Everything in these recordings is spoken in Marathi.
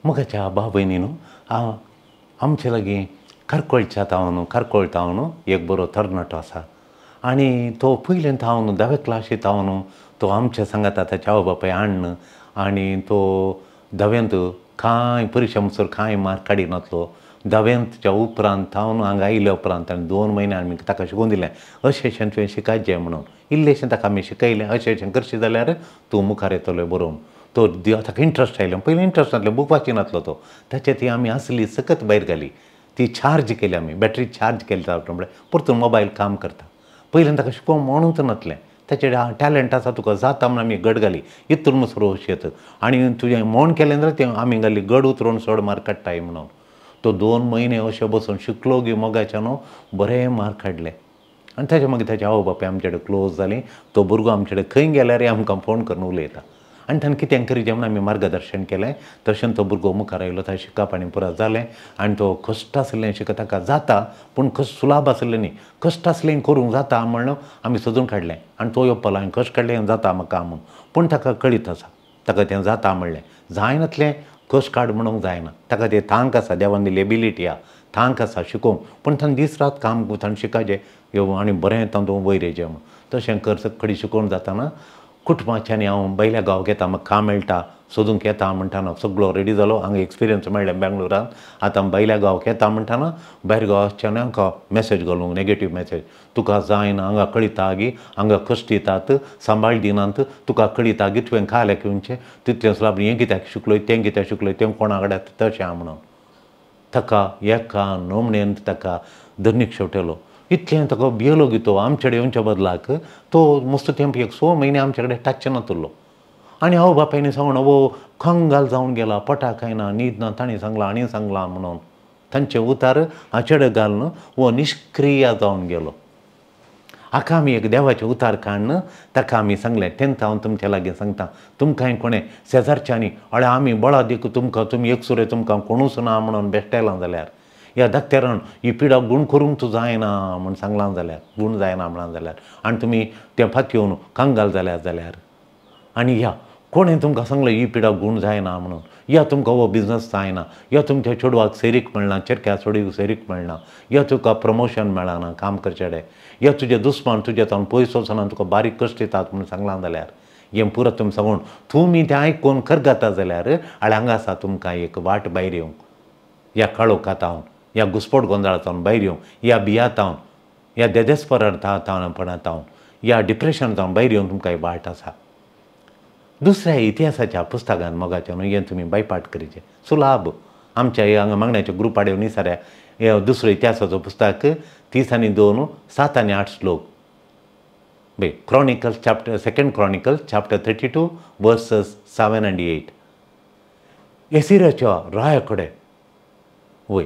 मुगाच्या भाव भयणी न्हू आमचे लागीं करकोळच्यात हांव न्हू करकोळत हांव न्हू एक बरो तरणाटो आसा आनी तो पयलींत हांव न्हू 10वे क्लासींत हांव न्हू तो आमच्या सांगाता ताच्या आवय बापाय हाडून आनी तो 10वेंत कांय परिक्षा म्हणसर कांय मार्क काडिनासलो 10वेंतच्या उपरांत हांव न्हू हांगा आयल्या उपरांत आनी 2 म्हयने आमी ताका शिकोवन दिलें अशें तुवें शिकायचें म्हणून इल्लेशें ताका आमी शिकयलें अशें करशी जाल्यार तूं मुखार येतलो बरोवन तो ताका इंट्रस्ट आयलें पयलीं इंट्रस्ट नासलें बूक वाचिनासलो तो ताचे ती आमी आसली सकत भायर घाली ती चार्ज केली आमी बॅटरी चार्ज केली तावट परतून मोबायल काम करता पयलीं ताका शिकोवंक म्हणूच नासलें ताचे टॅलंट आसा तुका जाता म्हण आमी गड घाली इतून मुसरो शेत आनी तुजें मोण केलें जाल्यार तें आमी घाली गड उतरोवन चड मार्क काडटाय म्हणून तो 2 म्हयने अशे बसून शिकलो गी मोगाच्या न्हू बरें मार्क काडले आनी ताचे मागीर ताचे आवय बापाय आमचे कडेन क्लोज जालीं तो भुरगो आमचे कडेन खंय गेल्यार आमकां फोन करून उलयता आनी ताणें कितें एनकरेज म्हणून आमी मार्गदर्शन केलें तशें तो भुरगो मुखार आयलो ताका शिकप आनी पुरो जालें आनी तो कश्ट आसलें शिकता ताका जाता पूण सुलाभ आसलें न्ही कश्ट आसलें करूंक जाता म्हणून आमी सोदून काडलें आनी तो येवपालो हांवें कश्ट काडलें जाता म्हाका म्हणून पूण ताका कळीत आसा ताका तें जाता म्हणलें जायनातलें कश्ट काड म्हणूंक जायना ताका तें थांक आसा देवान दिली एबिलिटी आहा थांक आसा शिकोवंक पूण ताणें दीस रात काम ताणें शिकायचें आनी बरें तातूंत वयर येचें म्हणून तशें कर सकडी शिकोवन जाताना कुटुंबाच्यांनी हांव बैल्या गांवांत येता म्हाका काम मेळटा सोदूंक येता म्हणटाना सगळो रेडी जालो हांगा एक्सपिरियन्स मेळ्ळें बेंगलोरान आतां बैल्या गांवांत येता म्हणटाना भायर गांवच्यान हांकां मॅसेज घालूंक नेगेटीव मॅसेज तुका जायना हांगा कळिता गी हांगा कश्ट दितात सांबाळ दिनात तुका कळिता गी तुवें खाल्या घेवचें तितलेंच लाभ हें कित्याक शिकलोय तें कित्याक शिकलोय तें कोणा कडेन तशें आहा म्हणून ताका एका नमणेन ताका धरणीक शेवटलो इतलें ताका भियेलो गी तो आमचे कडेन येवच्या बदलाक तो मस्त तेंप 6 म्हयने आमचे कडेन टाचचे नासलो आनी आवय बापायनी सांगून वो खंगाल जावन गेला पोटा खायना न्हीद ना ताणें सांगलां आनी सांगलां म्हणून तांचे उतार हाचे कडेन घालून वो निश्क्रीय जावन गेलो हाका आमी एक देवाचें उतार काडून ताका आमी सांगलें तेंत हांव तुमच्या लागीं सांगता तुमकां कोणें शेजारच्यांनी अळे आमी बळा दीक तुमकां तुमी एक सुरे तुमकां कोणूच ना म्हणून बेश्टेलां जाल्यार ह्या धाकटेरान ही पिडा गूण करूंक तूं जायना म्हूण सांगलां जाल्यार गूण जायना म्हणून जाल्यार आनी तुमी त्या फाटी येवन कांगाल जाल्यार आनी ह्या कोणें तुमकां सांगलें ही पिडा गूण जायना म्हणून या तुमकां हो बिजनस जायना या तुमच्या चेडवाक सेरीक मेळना चेडक्या चेडवीक सेरीक मेळना या तुका प्रमोशन मेळना काम करचेडे या तुजे दुस्मान तुजे तावन पयसो वचना तुका बारीक कश्ट दितात म्हणून सांगलां जाल्यार हें पुरो तुमी सांगून तुमी तें आयकून करगाता जाल्यार हांगा आसा तुमकां एक वाट भायर येवंक ह्या काळोखातावन ह्या घुस्पोट गोंदळातावन भायर येवंक ह्या भियातावन ह्या देदेस्परातावन ह्या डिप्रेशनातावन भायर येवंक तुमकां एक वाट आसा दुसऱ्या इतिहासाच्या पुस्तकान मोगाच्या न्हू हें तुमी बायपाट करीचे सुलाभ आमच्या हांगा मागण्याच्या ग्रुपाडेव न्ही साऱ्या हे दुसरो इतिहासाचो पुस्तक 30 आनी 2 7 आनी 8 श्लोक chronicles chapter 2 chronicles chapter 32 versus 7 and 8 एसिरियाच्या राया कडेन वय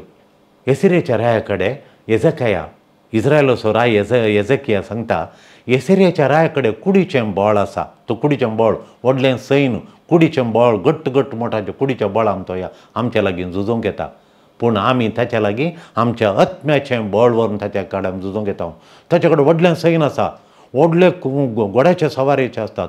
एसिरियाच्या राया कडेन एझेकिया इस्रायलाचो राय एझेकिया सांगता एसिरियाच्या राया कडेन कुडीचें बळ आसा तो कुडीचें बळ व्हडलें सैन कुडीचें बळ घट्ट मोठाचें कुडीचें बळ आमचो आमच्या लागीं झुजोवंक येता पूण आमी ताच्या लागीं आमच्या आत्म्याचें बळ व्हरून ताच्या कडेन झुजोवंक येता ताचे कडेन व्हडलें सैन आसा व्हडले घोड्याचे सवारीचे आसतात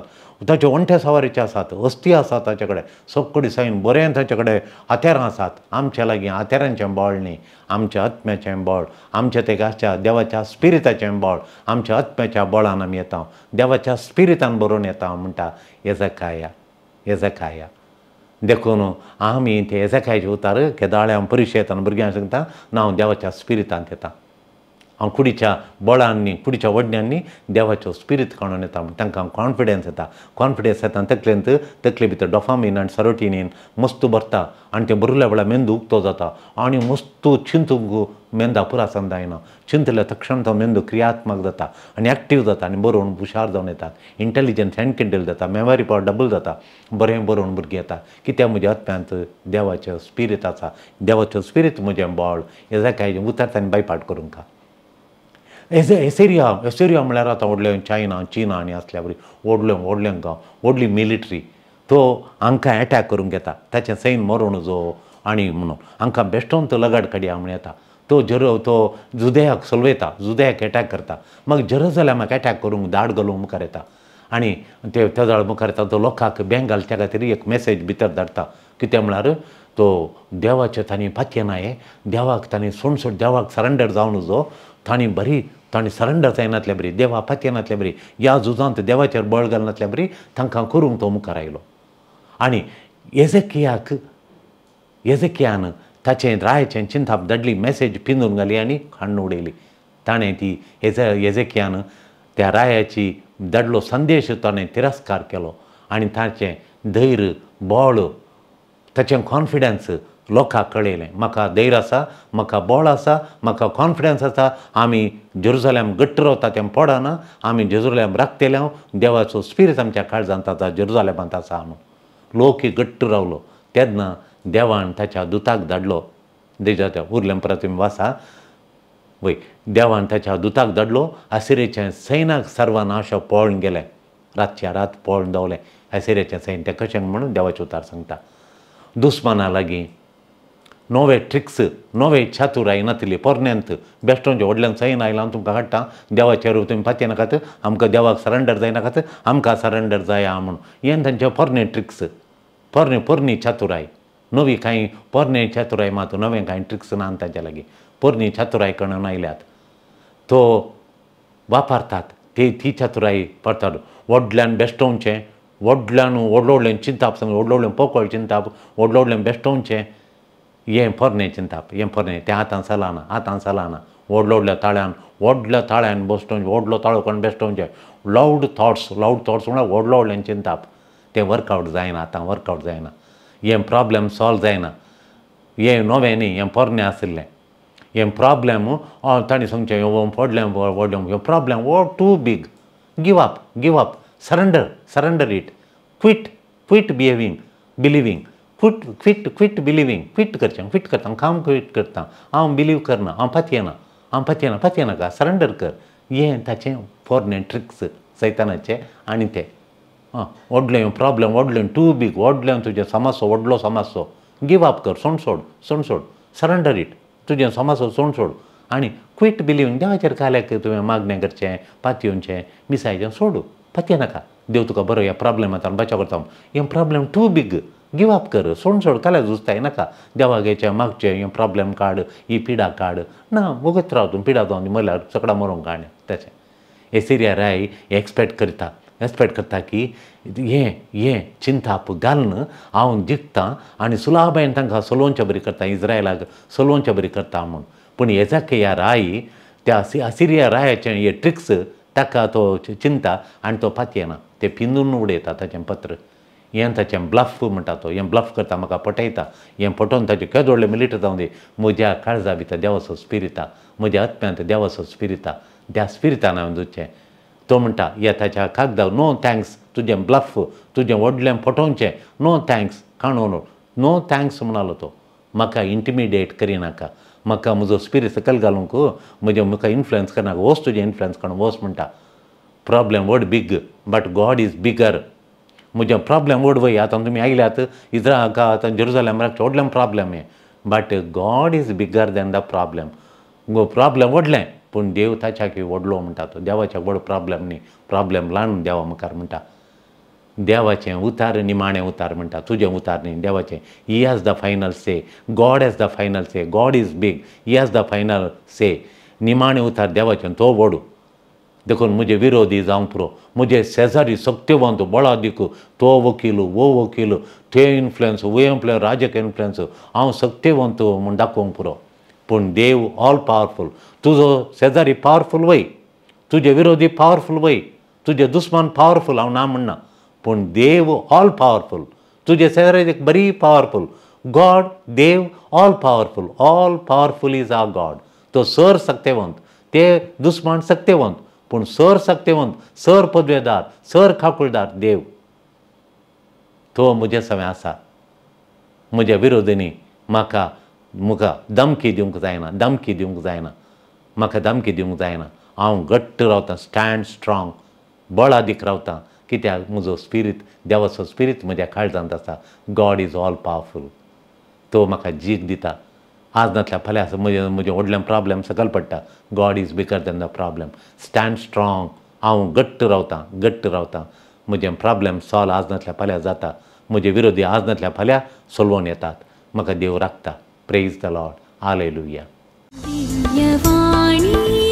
ताचे वंटे सवारीचे आसात हस्ती आसा ताचे कडेन सकडी सायन बरें ताचे कडेन हात्यारां आसात आमच्या लागीं हात्यारांचें बळ न्ही आमच्या आत्म्याचें बळ आमच्या तेच्या देवाच्या स्पिरिताचें बळ आमच्या आत्म्याच्या बळान आमी येता देवाच्या स्पिरितान बरोवन येता म्हणटा एझेकिया देखून आमी ते एझेकियाचे उतार केदाळ्या परिक्षा येताना भुरग्यांक सांगता हांव देवाच्या स्पिरितांत येता हांव कुडीच्या बळांनी कुडीच्या वडण्यांनी देवाचो स्पिरीट काडून येता तांकां कॉन्फिडन्स येता तकले भितर डोपामीन आनी सेरोटोनीन मस्त भरता आनी तें भरल्या वेळार मेंदू उक्तो जाता आनी मस्त चिंतूंक मेंदा पुरासन जायना चिंतल्या तक्षण तो मेंदू क्रियात्मक जाता आनी एक्टीव जाता आनी बरोवन हुशार जावन येतात इंटेलिजन्स एनकेंडल जाता मेमरी पावर डबल जाता बरें बरोवन भुरगीं येता कित्याक म्हज्या आत्म्यांत देवाचें स्पिरीट आसा देवाचें स्पिरीट म्हजें बळ हें काय उतर तांणी बायपाट करूंक एसिरिया म्हळ्यार आतां व्हडलें चीना आनी आसल्या बरी व्हडलें गांव व्हडली मिलिटरी तो हांकां एटॅक करूंक येता ताचें सैन मरोवन जो आनी म्हणून हांकां बेश्टोन तो लगाड काडया म्हण येता तो जुदेयाक चलवयता जुदेयाक एटॅक करता म्हाका जेरुसलेमाक एटॅक करूंक दाड घालूंक मुखार येता आनी ते तेजाळ मुखार येता तो लोकांक बँक घालच्या खातीर एक मॅसेज भितर धाडटा कित्याक म्हळ्यार तो देवाचे तांणी पातयेनाये देवाक तांणी सोडसूट देवाक सरेंडर जावन जो तांणी सरेंडर जायनातल्या बरी देवा पातयेनातल्या बरी ह्या झुजांत देवाचेर बळ घालनातल्या बरी तांकां करूंक तो मुखार आयलो. आनी एजेकियान ताचें रायाचें चिंताप धाडली मॅसेज पिंजून घाली आनी हाडून उडयली. ताणें ती एजेकियान त्या रायाची धाडलो संदेश ताणें तिरस्कार केलो आनी ताचें धैर्य बोळ ताचें कॉन्फिडन्स लोकांक कळयलें. म्हाका धैर्य आसा, म्हाका बोळ आसा, म्हाका कॉन्फिडन्स आसा, आमी जेरुसलेम घट्ट रावता तें पडना, आमी जेरुसलेम राखतले. देवाचो स्पिरीट आमच्या काळजांत आसा, जेरुसलेमांत आसा म्हणून लोक घट्ट रावलो. तेन्ना देवान ताच्या दुताक धाडलो. तेच्या उरलें परत तुमी वाचा वय. देवान ताच्या दुताक धाडलो. असिरियेचें सैन्याक सर्वनाश पळोवन गेलें. रातच्या रात पळोवन देंवलें असिरियेचें सैन्य. तें कशें म्हणून देवाचो उतार सांगता. दुस्माना लागीं नवे ट्रिक्स, नवे चातुराय नातली पोरण्यांत बेश्टोंच्या व्हडल्यान सैन आयलां तुमकां हाडटा देवाचेर तुमी पातये नाकात, आमकां देवाक सरेंडर जायनाकात, आमकां सरेंडर जाया म्हणून. हें तांचे पोरणे ट्रिक्स, पोरणी चातुराय. नवी कांय पोरणे चातुराय मात नवें कांय ट्रिक्स ना तांचे लागीं. पोरणी चातुराय कळून आयल्यात तो वापरतात. ती चातुराय पडटात. व्हडल्यान बेश्टोवचें, व्हडल्यान व्हडलें चिंताप, व्हडलें पोकळ चिंताप, व्हडलें बेश्टोवचें, हें पोरणें चिंताप. हें पोरणें तें आतां चलना. व्हडल्या ताळ्यान बसोवचें, व्हडलो ताळो कोण बेश्टोवचें. लावड थॉट्स म्हळ्यार व्हडलें चिंताप. तें वर्कआवट जायना. आतां वर्कआवट जायना. हें प्रॉब्लेम सॉल्व जायना. हें नवें न्ही, हें पोरणें आशिल्लें. हें प्रॉब्लेम तांणी सांगचें व्हडलें प्रॉब्लेम वो too big. Give up, surrender it. Quit believing. Quit believing. Quit करता. काम क्वीट करता. हांव बिलीव करना, हांव पातयेना का सरेंडर कर. हें ताचें पोरणें ट्रिक्स सैतानाचें. आनी तें व्हडलें प्रॉब्लेम, व्हडलें टू बीग, व्हडलें तुजें समस्या, व्हडलो समस्या. गिव अप कर, सोड. Surrender it. तुजें समस्या सोड. आनी क्वीट बिलिवींग. देवाचेर काल्याक तुवें मागणें करचें, पातयेवचें, मिसायचें सोड. पातयेनाका. देव तुका बरो ह्या प्रॉब्लेमांतल्यान बचाव करता. हें problem too big. Give up कर, सोड. काल्याक झुजताय नाका. देवाक हेचें मागचें, हें प्रॉब्लेम काड, ही पिडा काड. ना, वगत राव तूं पिडा जावन मरल्यार चकडा मरूंक काडलें तेचें. एसिरिया राय एक्सपेक्ट करता की हें चिंताप घालन हांव जिखतां आनी सुलाबायन तांकां चलोवचें बरी करता, इज्रायलाक चलोवचें बरी करता म्हूण. पूण ह्या राय त्या असिरिया रायाचें हे ट्रिक्स ताका तो चिंता आनी तो पातयेना. तें पिंजून उडयता ताचें पत्र. हें ताचें ब्लफ म्हणटा तो. हें ब्लफ करता, म्हाका पटयता. हें पटोवन ताचें केदो व्हडलें मिलिटर जावं दी. म्हज्या काळजा भितर देवाचो स्पिरीट आसा, म्हज्या आत्म्यांत देवाचो स्पिरीट आसा. त्या स्पिरिटान हांवें झुजचें. तो म्हणटा ह्या ताच्या कागदार नो थँक्स. तुजें ब्लफ, तुजें व्हडलें पटोवचें, नो थँक्स. काणून नो थँक्स म्हणलो तो. म्हाका इंटिमिडेट करिनाका. म्हाका म्हजो स्पिरीट सकयल घालूंक म्हाका इन्फ्लुएन्स करनाका. वोस तुजें इन्फ्लुएन्स करून वोस म्हणटा. प्रॉब्लेम व्हड big but God is bigger. म्हजें प्रॉब्लेम व्हड वय. आतां तुमी आयल्यात इज्रायलाक आतां जेरुसलेमाक व्हडलें प्रॉब्लेम हें. But God is bigger than the problem. Problem व्हडलें पूण देव ताच्याक व्हडलो म्हणटा तो. देवाच्या व्हड प्रॉब्लेम न्ही. प्रॉब्लेम ल्हान देवा मुखार म्हणटा. देवाचें उतार निमाणें उतार म्हणटा. तुजें उतार न्ही, देवाचें. He has the final say. God has the final say. God is big. He has the final say. निमाणें उतार देवाचें. तो व्हड. देखून म्हजे विरोधी जावं पुरो, म्हजे शेजारी सत्यवंत बळादीक, तो वकील वो वकील, ते इन्फ्लुएन्स वो इन्फ्लुएन्स, राजकीय इन्फ्लुएन्स, हांव सत्यवंत म्हूण दाखोवंक पुरो. पूण देव ऑल पावरफूल. तुजो शेजारी पावरफूल वय, तुजे विरोधी पावरफूल वय, तुजे दुस्मान पावरफूल, हांव ना म्हणना. पूण देव ऑल पावरफूल. तुजे शेजारी बरी पावरफूल. गॉड, देव all powerful. All powerful is our God. तो सर सत्यवंत. ते दुस्मान सत्यवंत पूण सर सत्यवंत, सर पदवेदार, सर खाकुळदार देव. तो म्हजे सवें आसा. म्हज्या विरोधिनी म्हाका धमकी दिवंक जायना. म्हाका धमकी दिवंक जायना. हांव घट्ट रावतां. Stand strong. बळादीक रावतां. कित्याक म्हजो स्पिरीट, देवाचो स्पिरीट म्हज्या काळजांत आसा. God is all powerful. तो म्हाका जीख दिता. आज नातल्या फाल्यां म्हजें व्हडलें प्रॉब्लेम सकयल पडटा. God is bigger than the problem. Stand strong. हांव घट्ट रावतां. म्हजें प्रॉब्लेम सॉल्व आज नातल्या फाल्यां जाता. म्हजे विरोधी आज नातल्या फाल्यां सोलवून येतात. म्हाका देव राखता. Praise the Lord. Hallelujah. Divyavani